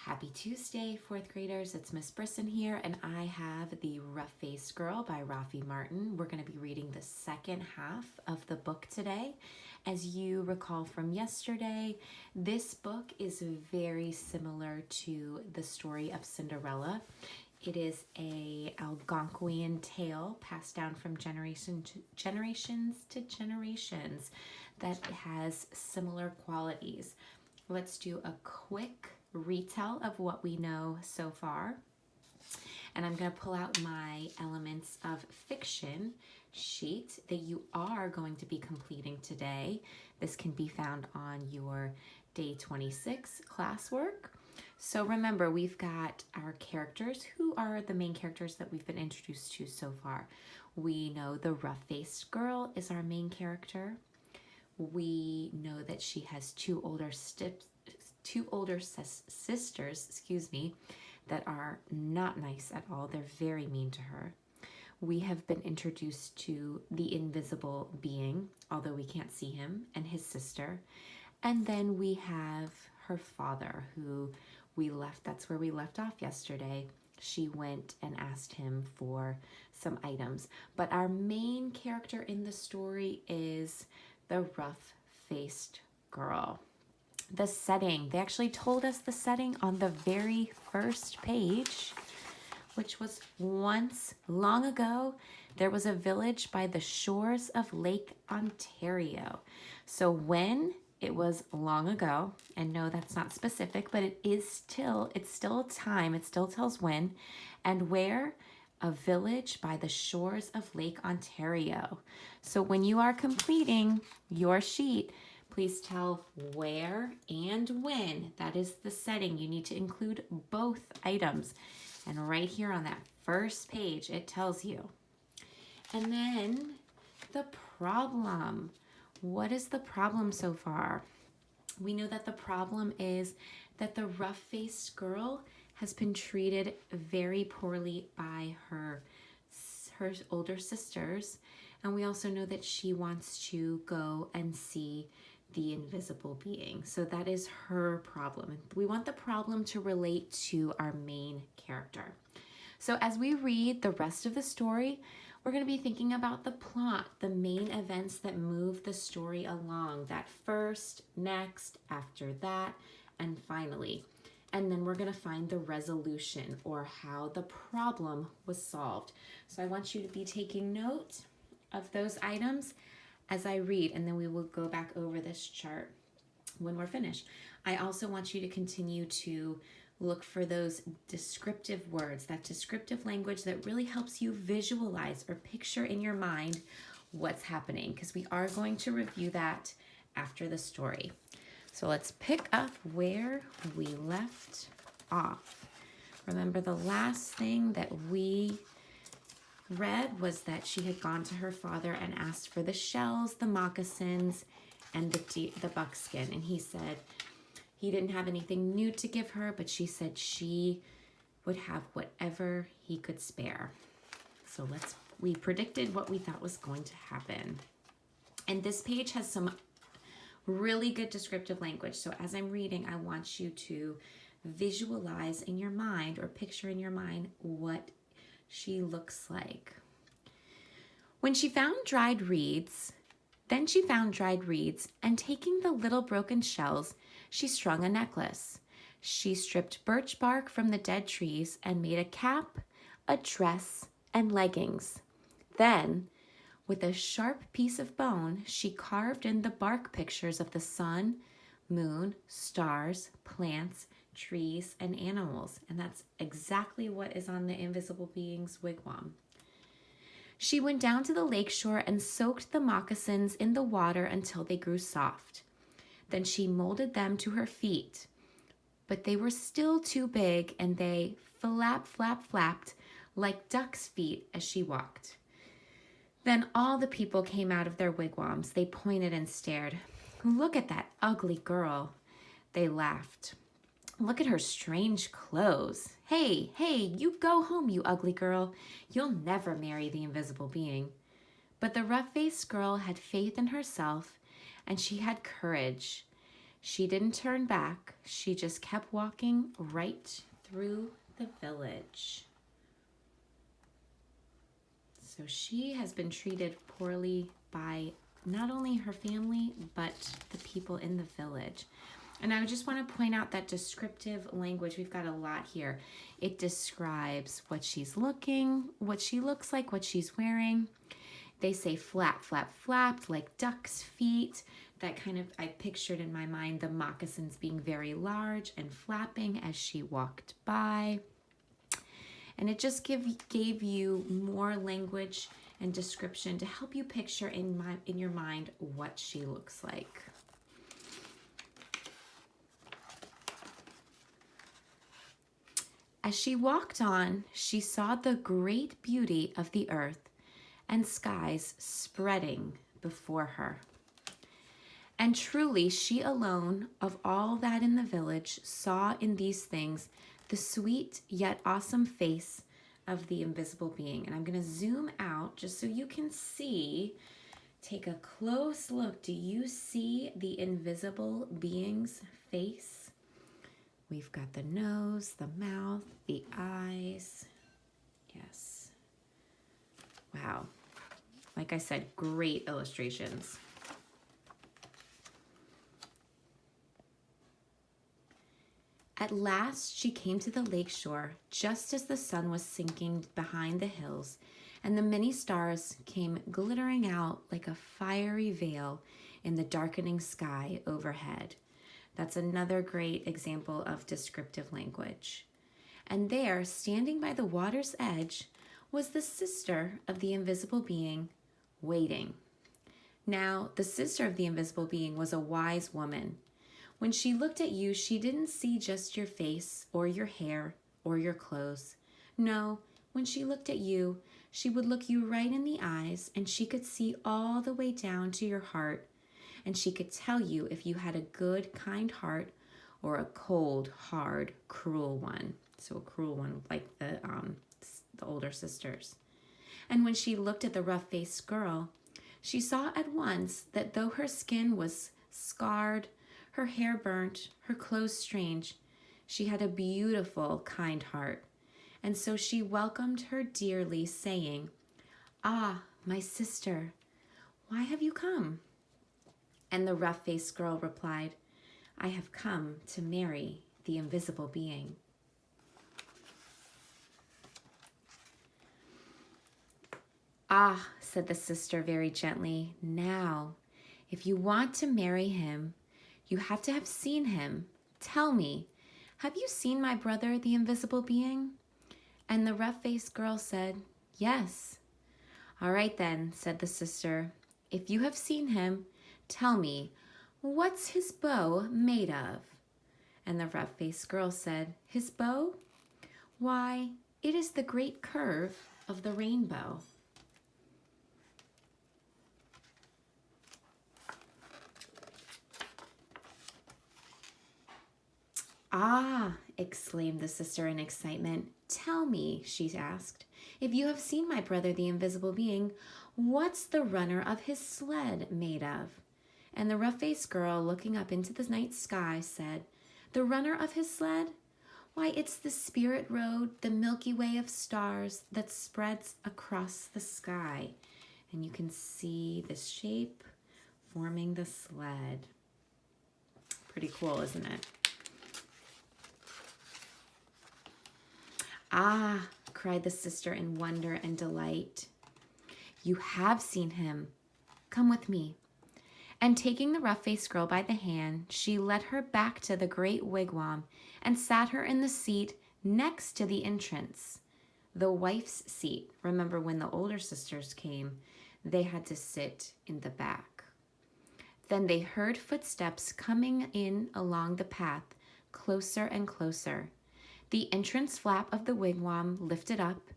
Happy Tuesday, fourth graders. It's Miss Brisson here, and I have The Rough-Faced Girl by Rafi Martin. We're going to be reading the second half of the book today. As you recall from yesterday, this book is very similar to the story of Cinderella. It is a Algonquian tale passed down from generations to generations that has similar qualities. Let's do a quick retell of what we know so far. And I'm going to pull out my Elements of Fiction sheet that you are going to be completing today. This can be found on your day 26 classwork. So remember, we've got our characters. Who are the main characters that we've been introduced to so far? We know the rough-faced girl is our main character. We know that she has two older sisters, that are not nice at all. They're very mean to her. We have been introduced to the invisible being, although we can't see him, and his sister. And then we have her father, who that's where we left off yesterday. She went and asked him for some items. But our main character in the story is the rough-faced girl. The setting, they actually told us the setting on the very first page, which was once long ago, there was a village by the shores of Lake Ontario. So when it was long ago, and no, that's not specific, but it's still time, it still tells when and where. A village by the shores of Lake Ontario. So when you are completing your sheet, please tell where and when. That is the setting. You need to include both items. And right here on that first page, it tells you. And then the problem. What is the problem so far? We know that the problem is that the rough-faced girl has been treated very poorly by her older sisters. And we also know that she wants to go and see the invisible being. So that is her problem. We want the problem to relate to our main character. So as we read the rest of the story, we're going to be thinking about the plot, the main events that move the story along. That first, next, after that, and finally. And then we're going to find the resolution, or how the problem was solved. So I want you to be taking note of those items as I read, and then we will go back over this chart when we're finished. I also want you to continue to look for those descriptive words, that descriptive language that really helps you visualize or picture in your mind what's happening, because we are going to review that after the story. So let's pick up where we left off. Remember, the last thing that we read was that she had gone to her father and asked for the shells, the moccasins, and the buckskin. And he said he didn't have anything new to give her, but she said she would have whatever he could spare. So we predicted what we thought was going to happen. And this page has some really good descriptive language. So as I'm reading, I want you to visualize in your mind, or picture in your mind, what she looks like. Then she found dried reeds, and taking the little broken shells, she strung a necklace. She stripped birch bark from the dead trees and made a cap, a dress, and leggings. Then, with a sharp piece of bone, she carved in the bark pictures of the sun, moon, stars, plants, trees, and animals. And that's exactly what is on the invisible being's wigwam. She went down to the lakeshore and soaked the moccasins in the water until they grew soft. Then she molded them to her feet, but they were still too big, and they flapped like duck's feet as she walked. Then all the people came out of their wigwams. They pointed and stared. "Look at that ugly girl," they laughed. "Look at her strange clothes. Hey, you go home, you ugly girl. You'll never marry the invisible being." But the rough-faced girl had faith in herself, and she had courage. She didn't turn back. She just kept walking right through the village. So she has been treated poorly by not only her family, but the people in the village. And I just want to point out that descriptive language. We've got a lot here. It describes what she's what she looks like, what she's wearing. They say flap, flap, flapped, like duck's feet. That kind of, I pictured in my mind the moccasins being very large and flapping as she walked by. And it just gave you more language and description to help you picture in your mind what she looks like. As she walked on, she saw the great beauty of the earth and skies spreading before her. And truly, she alone of all that in the village saw in these things the sweet yet awesome face of the invisible being. And I'm going to zoom out just so you can see. Take a close look. Do you see the invisible being's face? We've got the nose, the mouth, the eyes. Yes. Wow. Like I said, great illustrations. At last she came to the lake shore just as the sun was sinking behind the hills, and the many stars came glittering out like a fiery veil in the darkening sky overhead. That's another great example of descriptive language. And there, standing by the water's edge, was the sister of the invisible being, waiting. Now, the sister of the invisible being was a wise woman. When she looked at you, she didn't see just your face or your hair or your clothes. No, when she looked at you, she would look you right in the eyes, and she could see all the way down to your heart, and she could tell you if you had a good, kind heart or a cold, hard, cruel one. So a cruel one like the older sisters. And when she looked at the rough-faced girl, she saw at once that though her skin was scarred, her hair burnt, her clothes strange, she had a beautiful, kind heart. And so she welcomed her dearly, saying, "Ah, my sister, why have you come?" And the rough-faced girl replied, "I have come to marry the invisible being." "Ah," said the sister very gently, "now, if you want to marry him, you have to have seen him. Tell me, have you seen my brother, the invisible being?" And the rough-faced girl said, "Yes." "All right then," said the sister, "if you have seen him, tell me, what's his bow made of?" And the rough-faced girl said, "His bow? Why, it is the great curve of the rainbow." "Ah," exclaimed the sister in excitement. "Tell me," she asked, "if you have seen my brother, the invisible being, what's the runner of his sled made of?" And the rough-faced girl, looking up into the night sky, said, "The runner of his sled? Why, it's the spirit road, the Milky Way of stars that spreads across the sky." And you can see the shape forming the sled. Pretty cool, isn't it? "Ah," cried the sister in wonder and delight, "you have seen him. Come with me." And taking the rough-faced girl by the hand, she led her back to the great wigwam and sat her in the seat next to the entrance, the wife's seat. Remember, when the older sisters came, they had to sit in the back. Then they heard footsteps coming in along the path, closer and closer. The entrance flap of the wigwam lifted up,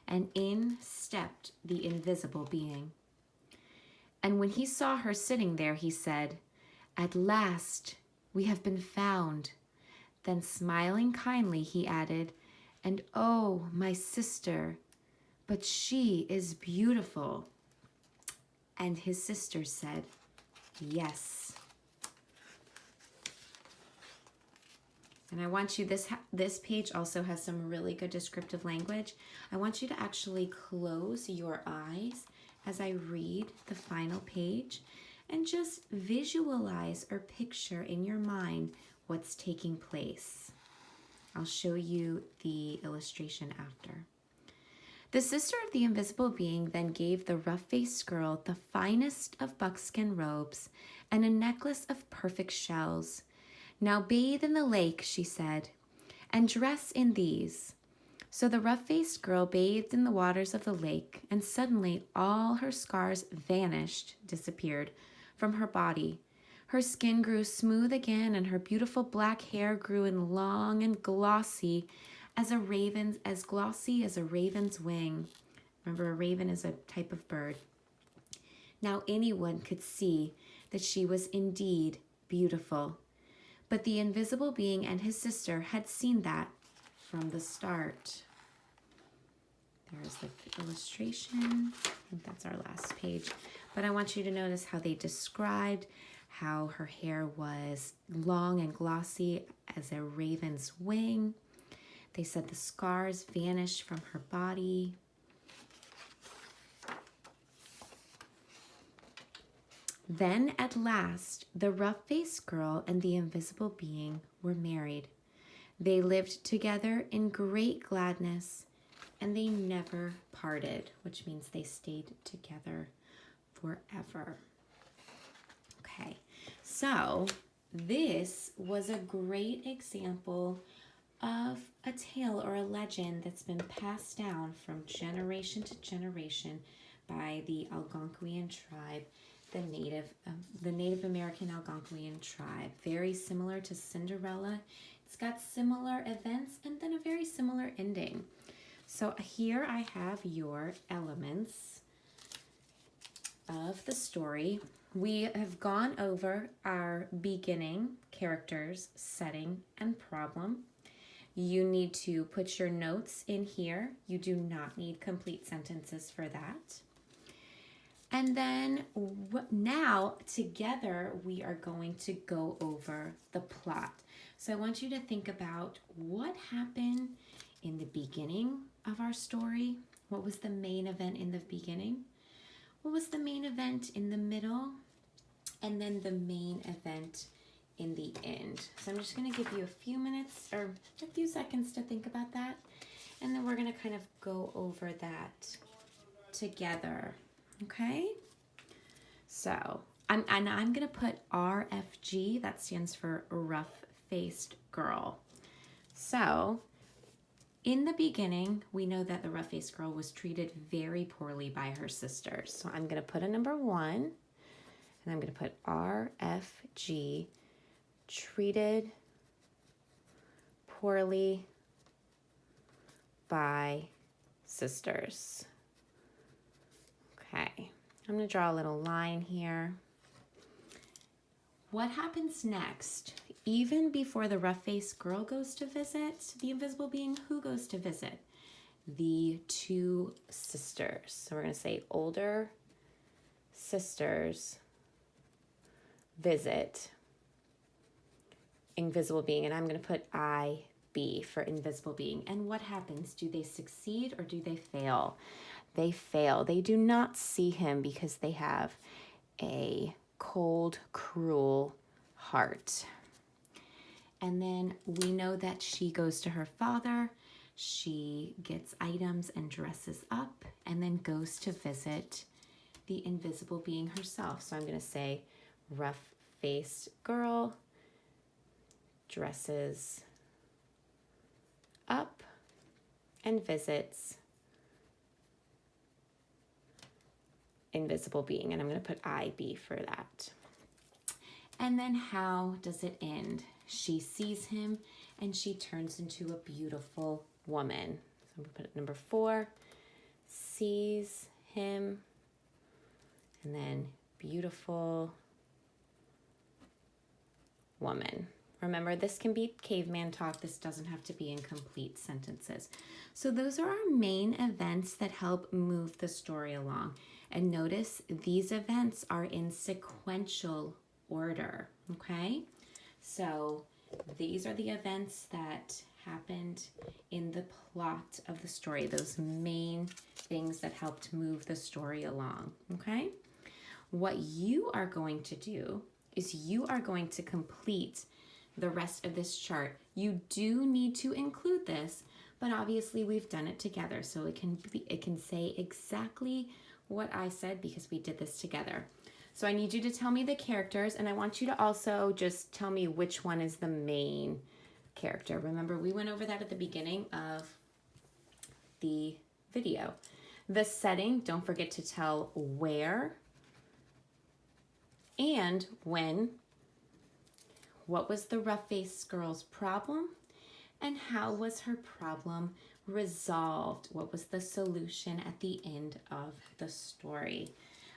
and in stepped the invisible being. And when he saw her sitting there, he said, "At last we have been found." Then smiling kindly, he added, "And oh, my sister, but she is beautiful." And his sister said, "Yes." And I want you, this page also has some really good descriptive language. I want you to actually close your eyes as I read the final page and just visualize or picture in your mind what's taking place. I'll show you the illustration after. The sister of the invisible being then gave the rough-faced girl the finest of buckskin robes and a necklace of perfect shells. Now bathe in the lake, she said, and dress in these. So the rough-faced girl bathed in the waters of the lake, and suddenly all her scars disappeared from her body. Her skin grew smooth again, and her beautiful black hair grew in long and glossy as glossy as a raven's wing. Remember, a raven is a type of bird. Now anyone could see that she was indeed beautiful. But the invisible being and his sister had seen that from the start. There's the illustration. I think that's our last page. But I want you to notice how they described how her hair was long and glossy as a raven's wing. They said the scars vanished from her body. Then at last, the rough-faced girl and the invisible being were married. They lived together in great gladness, and they never parted, which means they stayed together forever. Okay, so this was a great example of a tale or a legend that's been passed down from generation to generation by the Algonquian tribe, the Native American Algonquian tribe. Very similar to Cinderella. It's got similar events and then a very similar ending. So here I have your elements of the story. We have gone over our beginning, characters, setting, and problem. You need to put your notes in here. You do not need complete sentences for that. And then now together we are going to go over the plot. So I want you to think about what happened in the beginning of our story. What was the main event in the beginning? What was the main event in the middle? And then the main event in the end. So I'm just going to give you a few minutes or a few seconds to think about that. And then we're going to kind of go over that together. Okay? So I'm going to put RFG. That stands for rough-faced girl. So in the beginning, we know that the rough-faced girl was treated very poorly by her sisters. So I'm going to put a number 1, and I'm going to put RFG, treated poorly by sisters. Okay, I'm going to draw a little line here. What happens next? Even before the rough-faced girl goes to visit the invisible being, who goes to visit? The two sisters. So we're going to say older sisters visit invisible being. And I'm going to put IB for invisible being. And what happens? Do they succeed or do they fail? They fail. They do not see him because they have a cold, cruel heart. And then we know that she goes to her father. She gets items and dresses up and then goes to visit the invisible being herself. So I'm going to say rough-faced girl dresses up and visits invisible being, and I'm going to put IB for that. And then how does it end? She sees him and she turns into a beautiful woman. So I'm going to put number 4, sees him, and then beautiful woman. Remember, this can be caveman talk. This doesn't have to be in complete sentences. So those are our main events that help move the story along. And notice these events are in sequential order, okay? So These are the events that happened in the plot of the story, those main things that helped move the story along, okay? What you are going to do is you are going to complete the rest of this chart. You do need to include this, but obviously we've done it together, so it can say exactly what I said because we did this together. So I need you to tell me the characters, and I want you to also just tell me which one is the main character. Remember, we went over that at the beginning of the video. The setting, don't forget to tell where and when. What was the rough-faced girl's problem? And how was her problem resolved? What was the solution at the end of the story?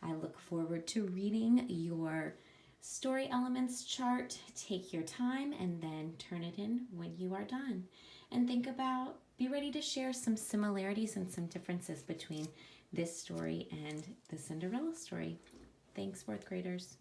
I look forward to reading your story elements chart. Take your time and then turn it in when you are done. And be ready to share some similarities and some differences between this story and the Cinderella story. Thanks, fourth graders.